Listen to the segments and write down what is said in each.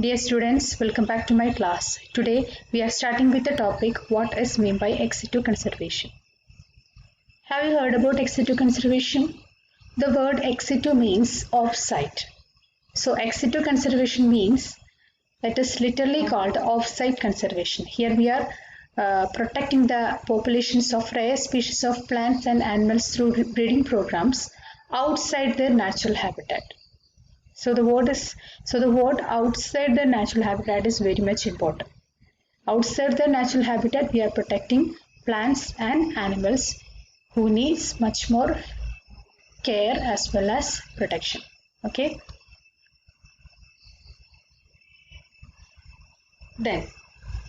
Dear students, welcome back to my class. Today we are starting with the topic what is meant by ex situ conservation. Have you heard about ex situ conservation? The word ex situ means off-site. So ex situ conservation means it is literally called off-site conservation. Here we are protecting the populations of rare species of plants and animals through breeding programs outside their natural habitat. So the word outside the natural habitat is very much important. Outside the natural habitat, we are protecting plants and animals who needs much more care as well as protection. Okay. Then,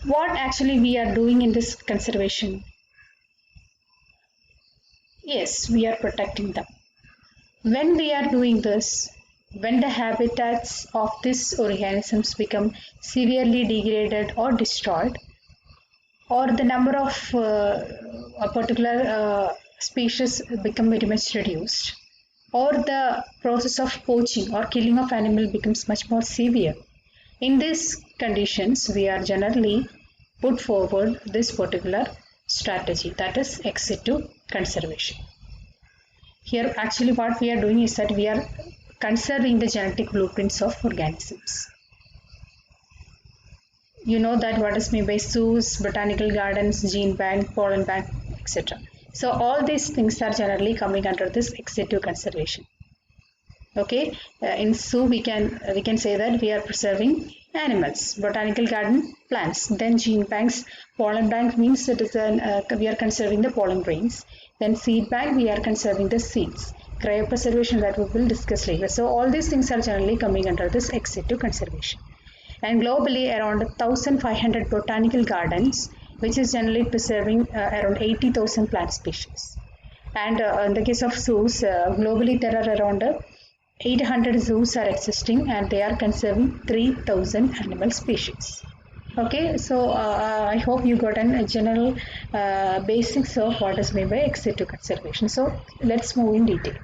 what actually we are doing in this conservation? Yes, we are protecting them. When we are doing this, when the habitats of these organisms become severely degraded or destroyed, or the number of a particular species become very much reduced, or the process of poaching or killing of animal becomes much more severe. In these conditions, we are generally put forward this particular strategy, that is ex situ conservation. Here actually what we are doing is that we are conserving the genetic blueprints of organisms. You know that what is meant by zoos, botanical gardens, gene bank, pollen bank, etc. So all these things are generally coming under this ex situ conservation. Okay, in zoo we can say that we are preserving animals, botanical garden plants, then gene banks, pollen bank means it is we are conserving the pollen grains, then seed bank we are conserving the seeds, cryopreservation that we will discuss later. So all these things are generally coming under this ex situ conservation. And globally around 1500 botanical gardens which is generally preserving around 80,000 plant species. And in the case of zoos, globally there are around 800 zoos are existing and they are conserving 3000 animal species. Okay, so I hope you got a general basics of what is meant by ex situ conservation. So let's move in detail.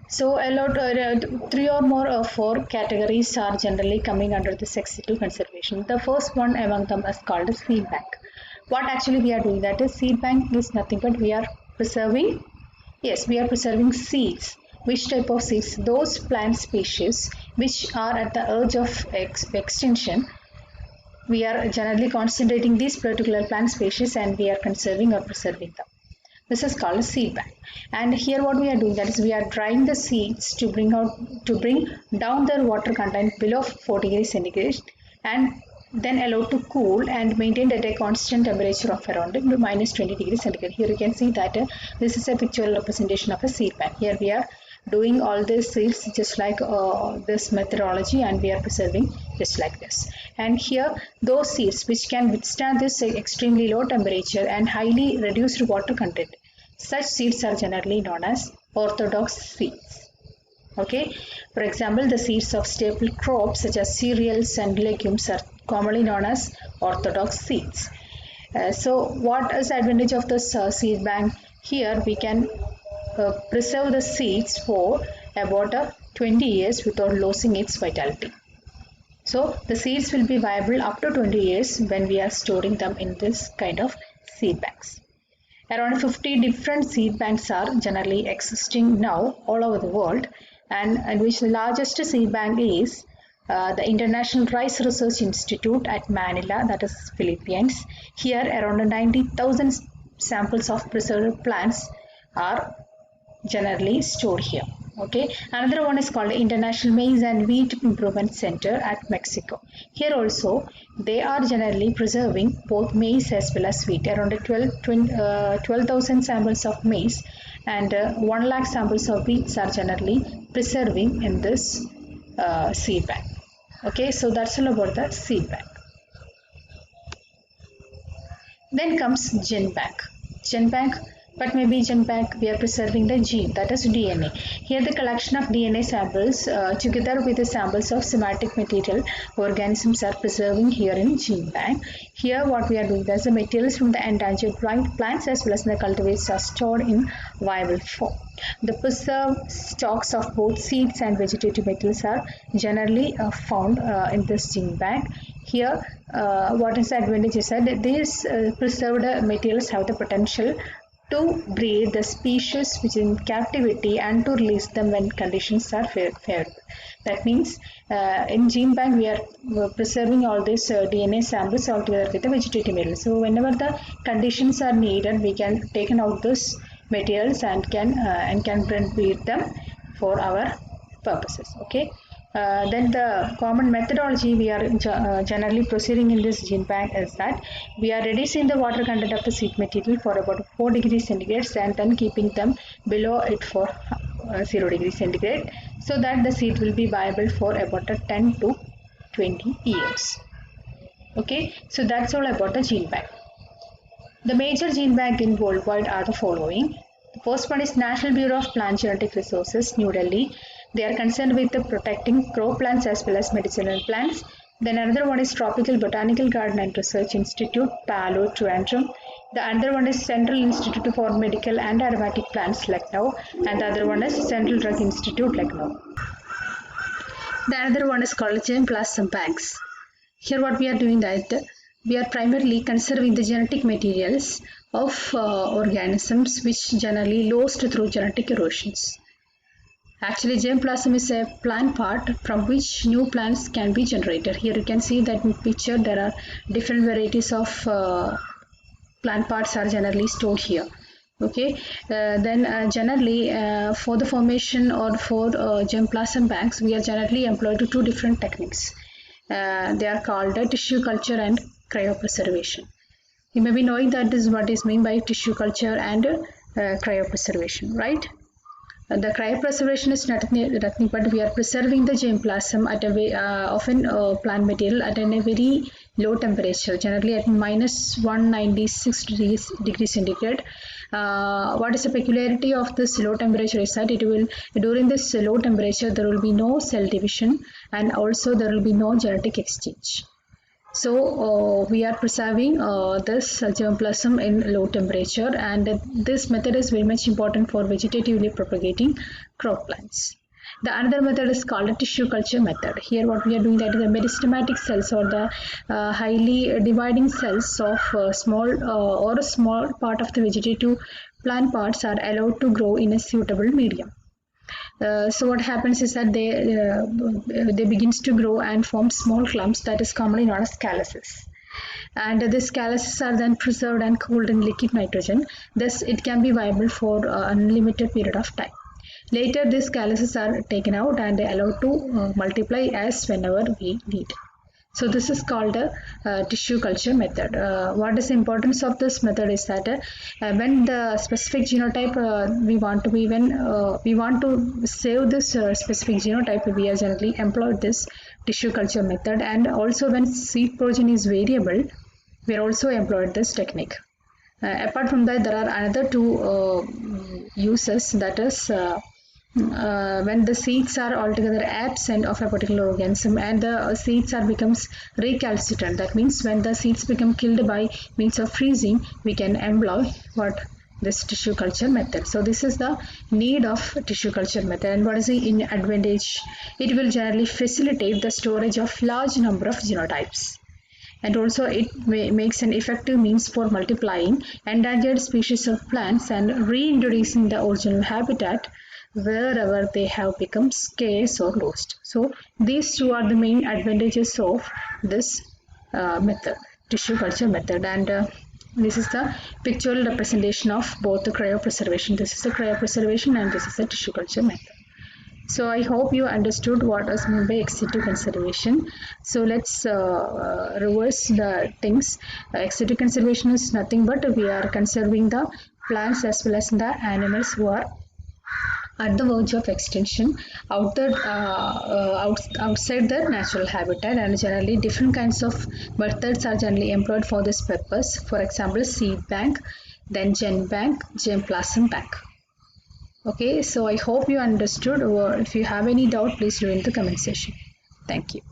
So three or more or four categories are generally coming under this ex situ conservation. The first one among them is called a seed bank. What actually we are doing, that is seed bank is nothing but we are preserving, yes, we are preserving seeds. Which type of seeds? Those plant species which are at the edge of extinction. We are generally concentrating these particular plant species and we are conserving or preserving them. This is called a seed bank. And here what we are doing, that is we are drying the seeds to bring down their water content below 40 degrees centigrade and then allowed to cool and maintained at a constant temperature of around minus 20 degrees centigrade. Here you can see that this is a pictorial representation of a seed bank. Here we are doing all these seeds just like this methodology and we are preserving just like this. And here those seeds which can withstand this extremely low temperature and highly reduced water content, such seeds are generally known as orthodox seeds. Okay, for example, the seeds of staple crops such as cereals and legumes are commonly known as orthodox seeds. So what is the advantage of this seed bank? Here we can preserve the seeds for about 20 years without losing its vitality. So the seeds will be viable up to 20 years when we are storing them in this kind of seed banks. Around 50 different seed banks are generally existing now all over the world, and which the largest seed bank is the International Rice Research Institute at Manila, that is Philippines. Here around 90,000 samples of preserved plants are generally stored here. Okay, another one is called International Maize and Wheat Improvement Center at Mexico. Here also they are generally preserving both maize as well as wheat. Around 12,000 samples of maize and 1 lakh samples of wheat are generally preserving in this seed bank. Okay, so that's all about the seed bank. Then comes gen bank. Gen bank What may be gene bank? We are preserving the gene, that is DNA. Here the collection of DNA samples together with the samples of somatic material organisms are preserving here in gene bank. Here what we are doing is the materials from the endangered plants as well as the cultivars are stored in viable form. The preserved stocks of both seeds and vegetative materials are generally found in this gene bank. Here, what is the advantage is that these preserved materials have the potential to breed the species which is in captivity and to release them when conditions are favorable. That means in gene bank we are preserving all these DNA samples altogether with the vegetative material. So whenever the conditions are needed, we can take out this materials and can breed them for our purposes. Okay. Then the common methodology we are generally proceeding in this gene bank is that we are reducing the water content of the seed material for about 4 degrees centigrade and then keeping them below it for 0 degrees centigrade so that the seed will be viable for about 10 to 20 years. Okay, so that's all about the gene bank. The major gene bank in worldwide are the following. The first one is National Bureau of Plant Genetic Resources, New Delhi. They are concerned with the protecting crop plants as well as medicinal plants. Then another one is Tropical Botanical Garden and Research Institute, Palo, Trivandrum. The other one is Central Institute for Medical and Aromatic Plants, Lucknow. And the other one is Central Drug Institute, Lucknow. The another one is called Germplasm banks. Here what we are doing that we are primarily conserving the genetic materials of organisms which generally lost through genetic erosions. Actually, germplasm is a plant part from which new plants can be generated. Here you can see that in picture there are different varieties of plant parts are generally stored here. Okay, then generally for the formation or for germplasm banks, we are generally employed to two different techniques. They are called tissue culture and cryopreservation. You may be knowing that this is what is meant by tissue culture and cryopreservation, right? The cryopreservation is nothing but we are preserving the germplasm at a often plant material at a very low temperature, generally at minus 196 degrees centigrade. What is the peculiarity of this low temperature is that it will during this low temperature there will be no cell division and also there will be no genetic exchange. So we are preserving this germplasm in low temperature, and this method is very much important for vegetatively propagating crop plants. The another method is called a tissue culture method. Here what we are doing that is the meristematic cells or the highly dividing cells of small or a small part of the vegetative plant parts are allowed to grow in a suitable medium. So what happens is that they begins to grow and form small clumps that is commonly known as calyces. And these calyces are then preserved and cooled in liquid nitrogen. Thus, it can be viable for an unlimited period of time. Later, these calyces are taken out and allowed to multiply as whenever we need. So this is called a tissue culture method. What is the importance of this method is that when the specific genotype we want to save this specific genotype, we are generally employed this tissue culture method, and also when seed progeny is variable, we are also employed this technique. Apart from that, there are another two uses, that is when the seeds are altogether absent of a particular organism and the seeds are becomes recalcitrant. That means when the seeds become killed by means of freezing, we can employ this tissue culture method. So this is the need of tissue culture method. And what is the advantage? It will generally facilitate the storage of large number of genotypes. And also it makes an effective means for multiplying endangered species of plants and reintroducing the original habitat wherever they have become scarce or lost. So these two are the main advantages of this method, tissue culture method. And this is the pictorial representation of both the cryopreservation. This is the cryopreservation and this is the tissue culture method. So I hope you understood what is meant by ex situ conservation. So let's reverse the things. Ex situ conservation is nothing but we are conserving the plants as well as the animals who are at the verge of extinction outside their natural habitat, and generally different kinds of methods are generally employed for this purpose. For example, seed bank, then GenBank, Genplasm Bank. Okay, so I hope you understood, or if you have any doubt, please do in the comment section. Thank you.